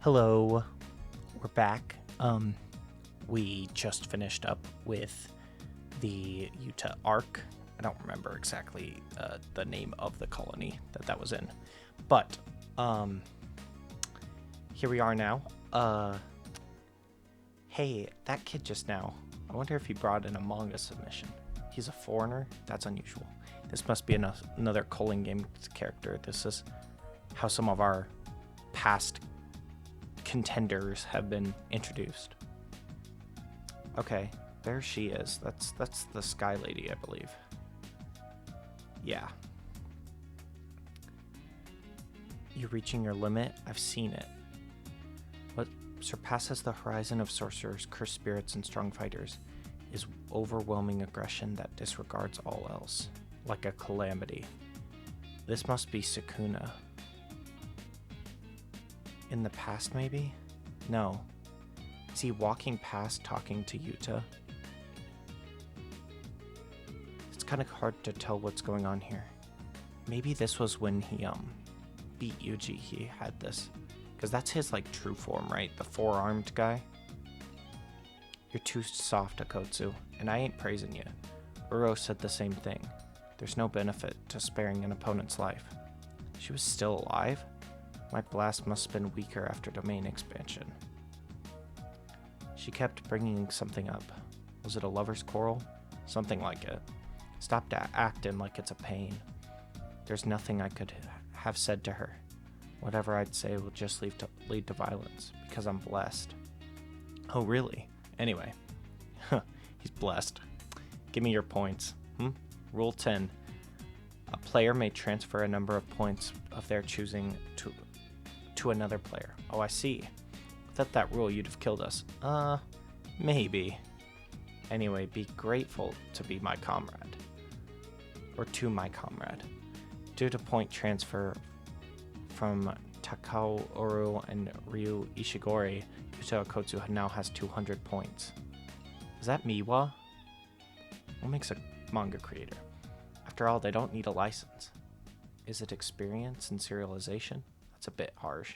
Hello, we're back. We just finished up with the Utah Arc. I don't remember exactly the name of the colony that was in, but here we are now. Hey, that kid just now, I wonder if he brought in a manga submission. He's a foreigner? That's unusual. This must be another Culling Game character. This is how some of our past contenders have been introduced. Okay, there she is. That's the Sky Lady, I believe. Yeah. You're reaching your limit? I've seen it. What surpasses the horizon of sorcerers, cursed spirits, and strong fighters is overwhelming aggression that disregards all else, like a calamity. This must be Sukuna. In the past, maybe? No. Is he walking past talking to Yuta? It's kind of hard to tell what's going on here. Maybe this was when he beat Yuji, he had this. Because that's his true form, right? The four-armed guy. You're too soft, Akotsu, and I ain't praising you. Uro said the same thing. There's no benefit to sparing an opponent's life. She was still alive? My blast must have been weaker after domain expansion. She kept bringing something up. Was it a lover's quarrel? Something like it. Stop acting like it's a pain. There's nothing I could have said to her. Whatever I'd say will just lead to violence, because I'm blessed. Oh, really? Anyway. He's blessed. Give me your points. Rule 10. A player may transfer a number of points of their choosing to another player. Oh, I see. Without that rule, you'd have killed us. Maybe. Anyway, be grateful to be my comrade. Or to my comrade. Due to point transfer from Takao Oru and Ryu Ishigori, Yuta Akotsu now has 200 points. Is that Miwa? What makes a manga creator? After all, they don't need a license. Is it experience and serialization? That's a bit harsh.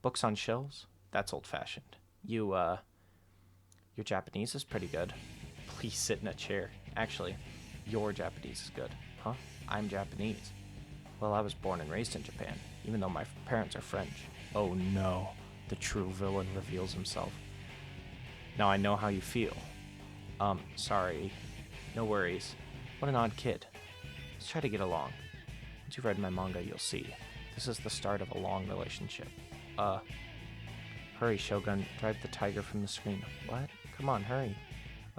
Books on shelves? That's old-fashioned. Your Japanese is pretty good. Please sit in a chair. Actually, your Japanese is good. Huh? I'm Japanese. Well, I was born and raised in Japan, even though my parents are French. Oh no, the true villain reveals himself. Now I know how you feel. Sorry. No worries. What an odd kid. Let's try to get along. Once you've read my manga, you'll see. This is the start of a long relationship. Hurry, Shogun. Drive the tiger from the screen. What? Come on, hurry.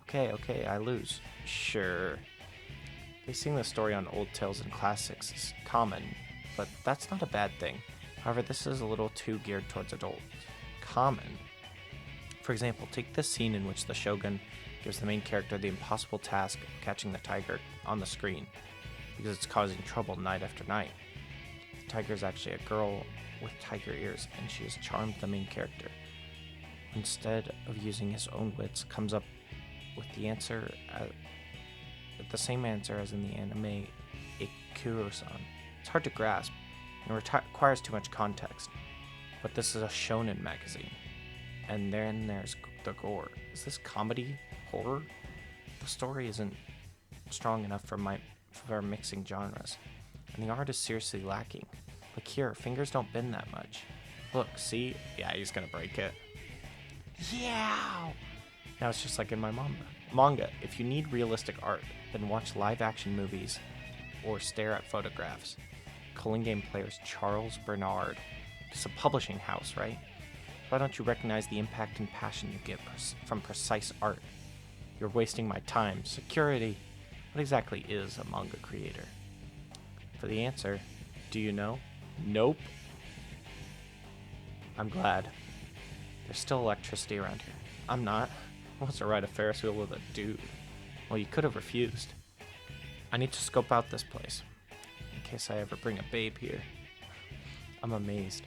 Okay, I lose. Sure. Basing the story on old tales and classics is common, but that's not a bad thing. However, this is a little too geared towards adults. Common. For example, take this scene in which the Shogun gives the main character the impossible task of catching the tiger on the screen, because it's causing trouble night after night. The tiger is actually a girl with tiger ears, and she has charmed the main character. Instead of using his own wits, comes up with the answer, the same answer as in the anime Ikuro-san. It's hard to grasp, and requires too much context. But this is a shonen magazine. And then there's the gore. Is this comedy? Horror? The story isn't strong enough for mixing genres. And the art is seriously lacking. Like here, fingers don't bend that much. Look, see? Yeah, he's gonna break it. Yeah! Now it's just like in my manga. If you need realistic art, then watch live-action movies or stare at photographs. Culling Game players Charles Bernard. It's a publishing house, right? Why don't you recognize the impact and passion you get from precise art? You're wasting my time. Security. What exactly is a manga creator? For the answer, do you know? Nope. I'm glad. There's still electricity around here. I'm not. Who wants to ride a Ferris wheel with a dude? Well, you could have refused. I need to scope out this place, in case I ever bring a babe here. I'm amazed.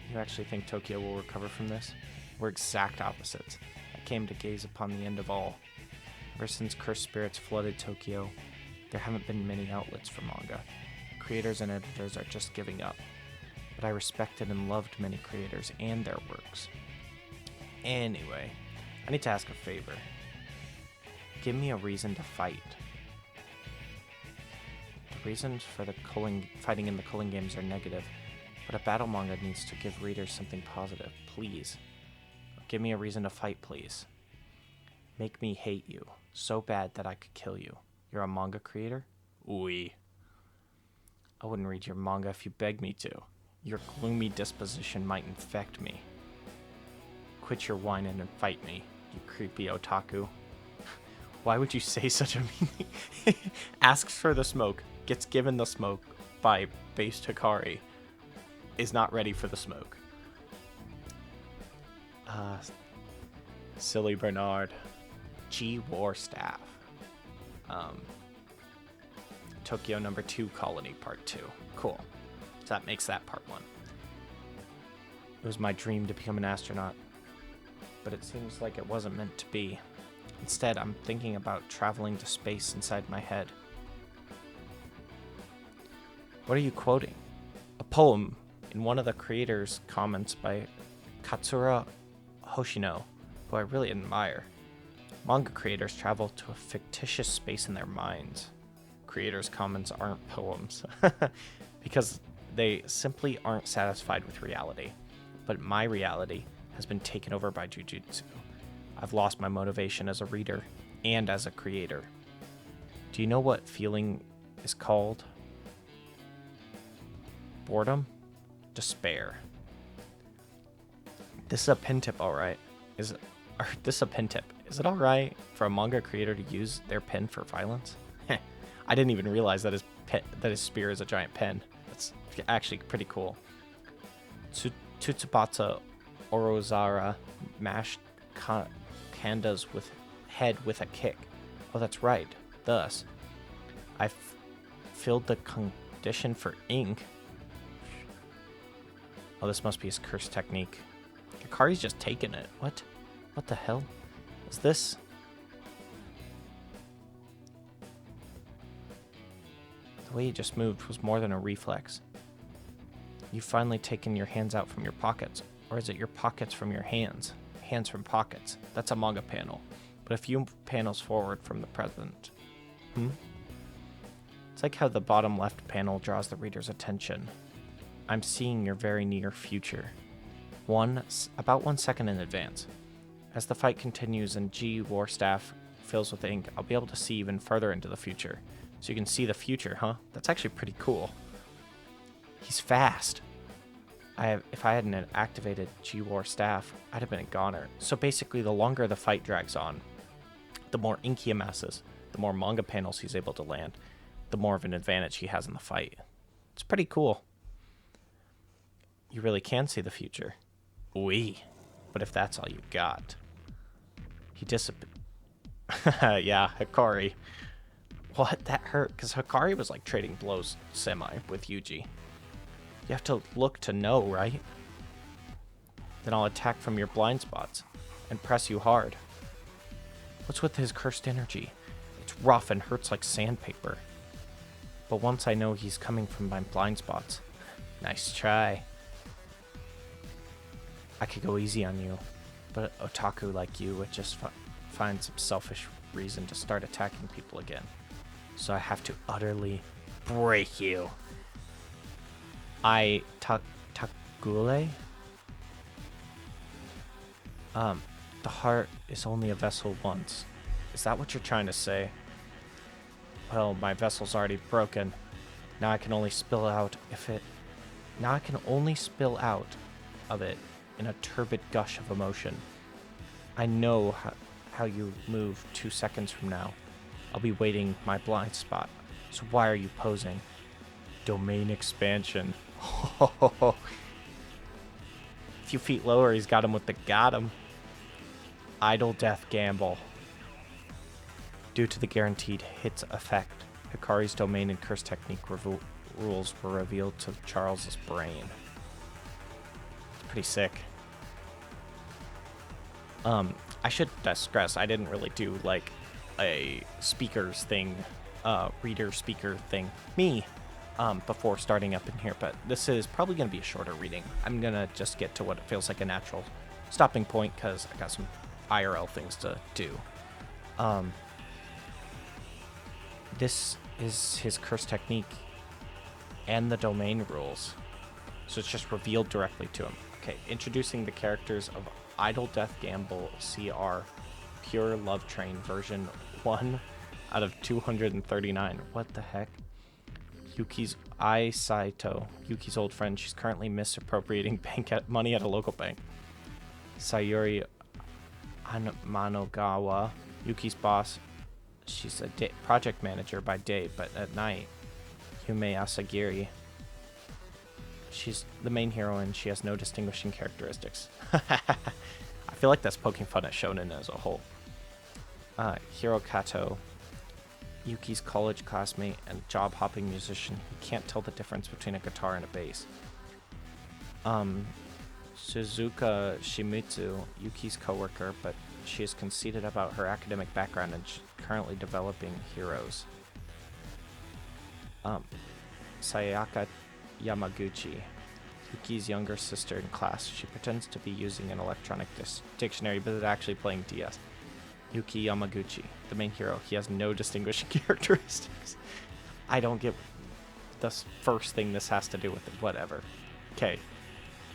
You actually think Tokyo will recover from this? We're exact opposites. I came to gaze upon the end of all. Ever since cursed spirits flooded Tokyo, there haven't been many outlets for manga. Creators and editors are just giving up. but I respected and loved many creators and their works. Anyway, I need to ask a favor. Give me a reason to fight. The reasons for the fighting in the culling games are negative, but a battle manga needs to give readers something positive. Please. Give me a reason to fight, please. Make me hate you so bad that I could kill you. You're a manga creator? Oui. I wouldn't read your manga if you begged me to. Your gloomy disposition might infect me. Quit your whining and fight me, you creepy otaku. Why would you say such a meaning? Asks for the smoke, gets given the smoke by based Hakari, is not ready for the smoke. Silly Bernard. G War Staff. Tokyo number 2 Colony Part 2. Cool. So that makes that Part 1. It was my dream to become an astronaut, but it seems like it wasn't meant to be. Instead, I'm thinking about traveling to space inside my head. What are you quoting? A poem in one of the creators' comments by Katsura Hoshino, who I really admire. Manga creators travel to a fictitious space in their minds. Creators' comments aren't poems, because they simply aren't satisfied with reality. But my reality has been taken over by Jujutsu. I've lost my motivation as a reader and as a creator. Do you know what feeling is called? Boredom? Despair. This is a pin tip, alright? This is a pin tip. Is it alright for a manga creator to use their pen for violence? I didn't even realize that his spear is a giant pen. That's actually pretty cool. Tsutsubata Orozara mashed Kanda's head with a kick. Oh, that's right. Thus, I filled the condition for ink. Oh, this must be his curse technique. Hakari's just taking it. What? What the hell? Is this? The way he just moved was more than a reflex. You've finally taken your hands out from your pockets. Or is it your pockets from your hands? Hands from pockets. That's a manga panel. But a few panels forward from the present. It's like how the bottom left panel draws the reader's attention. I'm seeing your very near future. About 1 second in advance. As the fight continues and G War Staff fills with ink, I'll be able to see even further into the future. So you can see the future, huh? That's actually pretty cool. He's fast. If I hadn't activated G War Staff, I'd have been a goner. So basically, the longer the fight drags on, the more ink he amasses, the more manga panels he's able to land, the more of an advantage he has in the fight. It's pretty cool. You really can see the future. Oui. But if that's all you got. He disappeared. Yeah, Hakari. What? That hurt, because Hakari was like trading blows semi with Yuji. You have to look to know, right? Then I'll attack from your blind spots and press you hard. What's with his cursed energy? It's rough and hurts like sandpaper. But once I know he's coming from my blind spots. Nice try. I could go easy on you, but otaku like you would just find some selfish reason to start attacking people again. So I have to utterly break you. Takule? The heart is only a vessel once. Is that what you're trying to say? Well, my vessel's already broken. Now I can only spill out of it in a turbid gush of emotion. I know how you move 2 seconds from now. I'll be waiting my blind spot. So why are you posing? Domain expansion. A few feet lower, he's got him with the got him. Idle death gamble. Due to the guaranteed hits effect, Hikari's domain and curse technique rules were revealed to Charles's brain. It's pretty sick. I should stress, I didn't really do like a speakers thing, reader speaker thing. Me. before starting up in here, but this is probably going to be a shorter reading. I'm going to just get to what it feels like a natural stopping point because I got some IRL things to do. This is his curse technique and the domain rules. So it's just revealed directly to him. Okay, introducing the characters of Idle Death Gamble CR Pure Love Train version 1 out of 239. What the heck? Yuki's Saito, Yuki's old friend. She's currently misappropriating money at a local bank. Sayuri Manogawa, Yuki's boss. She's a project manager by day, but at night. Yume Asagiri. She's the main heroine. She has no distinguishing characteristics. I feel like that's poking fun at shonen as a whole. Hirokato, Yuki's college classmate and job-hopping musician. He can't tell the difference between a guitar and a bass. Suzuka Shimizu, Yuki's coworker, but she is conceited about her academic background and she's currently developing heroes. Sayaka Yamaguchi, Yuki's younger sister in class. She pretends to be using an electronic dictionary, but is actually playing DS. Yuki Yamaguchi, the main hero. He has no distinguishing characteristics. I don't get the first thing this has to do with it. Whatever.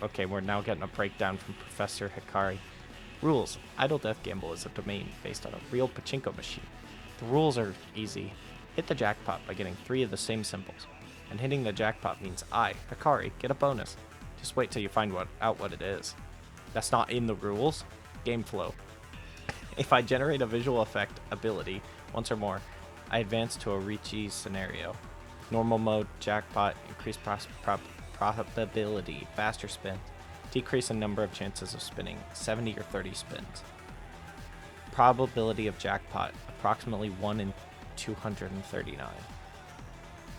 Okay, we're now getting a breakdown from Professor Hakari. Rules. Idle Death Gamble is a domain based on a real pachinko machine. The rules are easy. Hit the jackpot by getting 3 of the same symbols. And hitting the jackpot means I, Hakari, get a bonus. Just wait till you find out what it is. That's not in the rules. Game flow. If I generate a visual effect ability once or more, I advance to a Richi scenario. Normal mode, jackpot, increased probability, faster spin, decrease in number of chances of spinning, 70 or 30 spins. Probability of jackpot, approximately 1 in 239.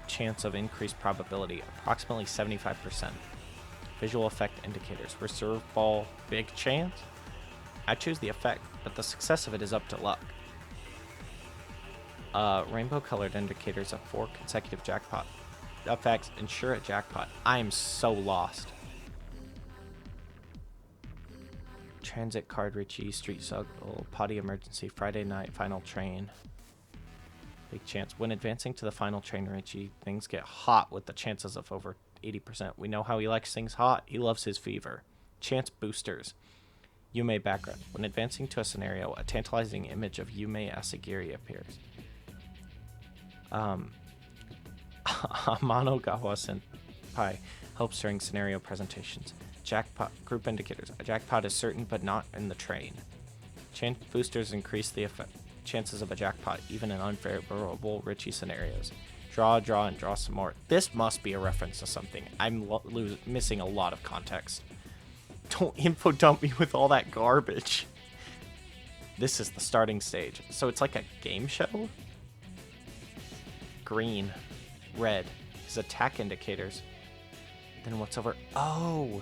Chance of increased probability, approximately 75%. Visual effect indicators, reserve ball, big chance. I choose the effect, but the success of it is up to luck. Rainbow colored indicators of 4 consecutive jackpot effects ensure a jackpot. I am so lost. Transit card Richie, street struggle, potty emergency, Friday night, final train. Big chance. When advancing to the final train, Richie, things get hot with the chances of over 80%. We know how he likes things hot. He loves his fever. Chance boosters. Yume background. When advancing to a scenario, a tantalizing image of Yume Asagiri appears. Amanogawa Senpai helps during scenario presentations. Jackpot group indicators. A jackpot is certain but not in the train. Chance boosters increase the chances of a jackpot, even in unfavorable Richie scenarios. Draw, and draw some more. This must be a reference to something. I'm missing a lot of context. Don't info dump me with all that garbage. This is the starting stage. So it's like a game show? Green. Red. His attack indicators. Then what's over? Oh!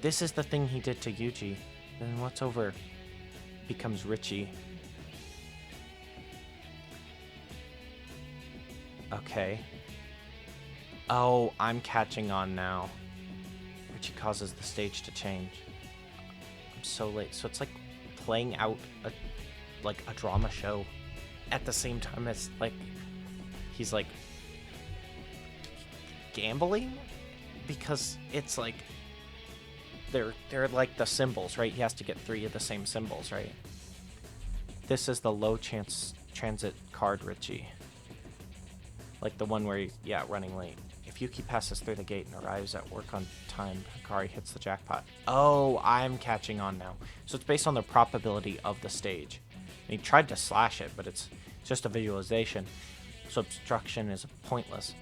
This is the thing he did to Yuji. Then what's over? Becomes Richie. Okay. Oh, I'm catching on now. Richie causes the stage to change. I'm so late. So it's like playing out a drama show at the same time as he's like gambling, because it's like they're like the symbols, right? He has to get 3 of the same symbols, right? This is the low chance transit card Richie. Like the one where running late. If Yuki passes through the gate and arrives at work on time, Hakari hits the jackpot. Oh, I'm catching on now. So it's based on the probability of the stage. And he tried to slash it, but it's just a visualization. So obstruction is pointless.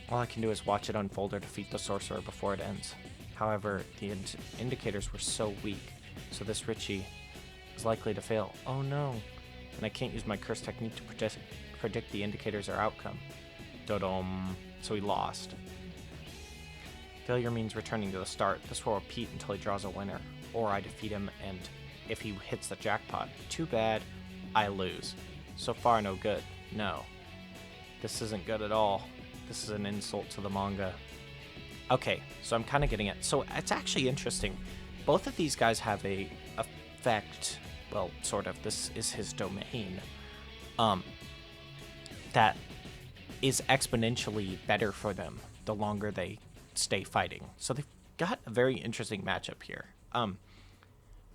All I can do is watch it unfold or defeat the sorcerer before it ends. However, the indicators were so weak, so this Richie is likely to fail. Oh no. And I can't use my curse technique to predict the indicators or outcome. Dodom. So he lost. Failure means returning to the start. This will repeat until he draws a winner, or I defeat him, and if he hits the jackpot, too bad, I lose. So far, no good. No. This isn't good at all. This is an insult to the manga. Okay, so I'm kind of getting it. So it's actually interesting. Both of these guys have a effect, well, sort of, this is his domain, that is exponentially better for them the longer they stay fighting. So they've got a very interesting matchup here.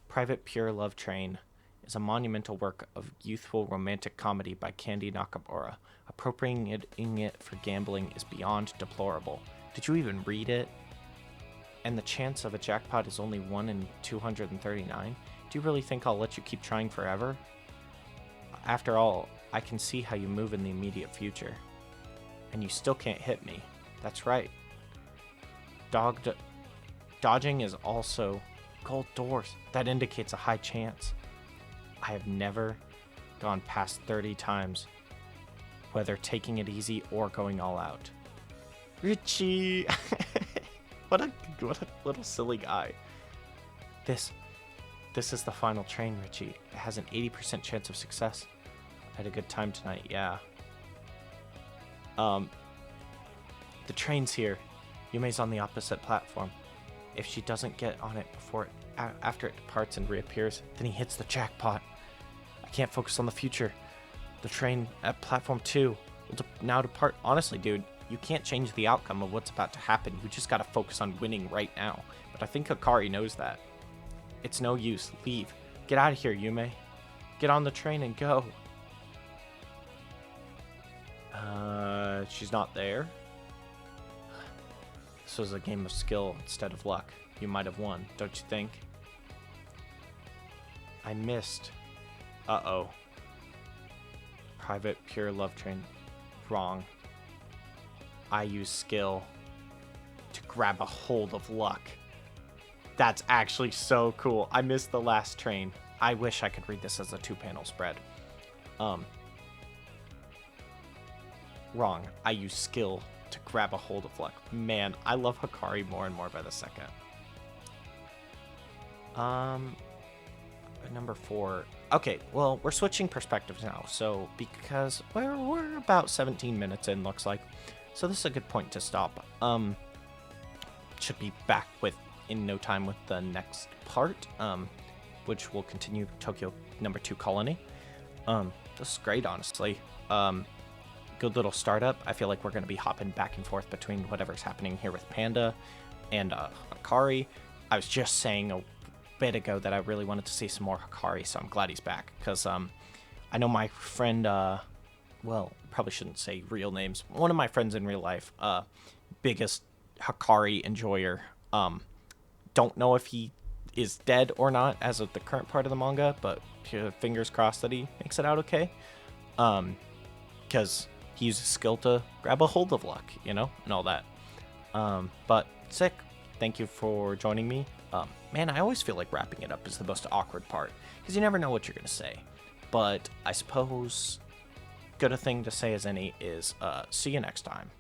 Private Pure Love Train is a monumental work of youthful romantic comedy by Candy Nakamura. Appropriating it for gambling is beyond deplorable. Did you even read it? And the chance of a jackpot is only 1 in 239? Do you really think I'll let you keep trying forever? After all, I can see how you move in the immediate future. And you still can't hit me. That's right. Dodging is also gold doors. That indicates a high chance. I have never gone past 30 times, whether taking it easy or going all out. Richie! What a little silly guy. This is the final train, Richie. It has an 80% chance of success. I had a good time tonight, yeah. The train's here. Yume's on the opposite platform. If she doesn't get on it after it departs and reappears, then he hits the jackpot. I can't focus on the future. The train at platform 2 will now depart. Honestly, dude, you can't change the outcome of what's about to happen. You just gotta focus on winning right now. But I think Hakari knows that. It's no use. Leave. Get out of here, Yume. Get on the train and go. She's not there. This was a game of skill instead of luck. You might have won, don't you think? I missed. Uh-oh. Private Pure Love Train. Wrong. I use skill to grab a hold of luck. That's actually so cool. I missed the last train. I wish I could read this as a 2-panel spread. Wrong. I use skill to grab a hold of luck. Man, I love Hakari more and more by the second. Number 4. Okay, well, we're switching perspectives now. So, because we're about 17 minutes in, looks like. So this is a good point to stop. Should be back in no time with the next part, which will continue Tokyo number 2 Colony. This is great, honestly. Good little startup. I feel like we're going to be hopping back and forth between whatever's happening here with Panda and Hakari. I was just saying a bit ago that I really wanted to see some more Hakari, so I'm glad he's back, because I know my friend, well, probably shouldn't say real names. One of my friends in real life, biggest Hakari enjoyer. Don't know if he is dead or not as of the current part of the manga, but fingers crossed that he makes it out okay. Because he uses skill to grab a hold of luck, you know, and all that. But sick. Thank you for joining me. Man, I always feel like wrapping it up is the most awkward part, because you never know what you're going to say. But I suppose good a thing to say as any is see you next time.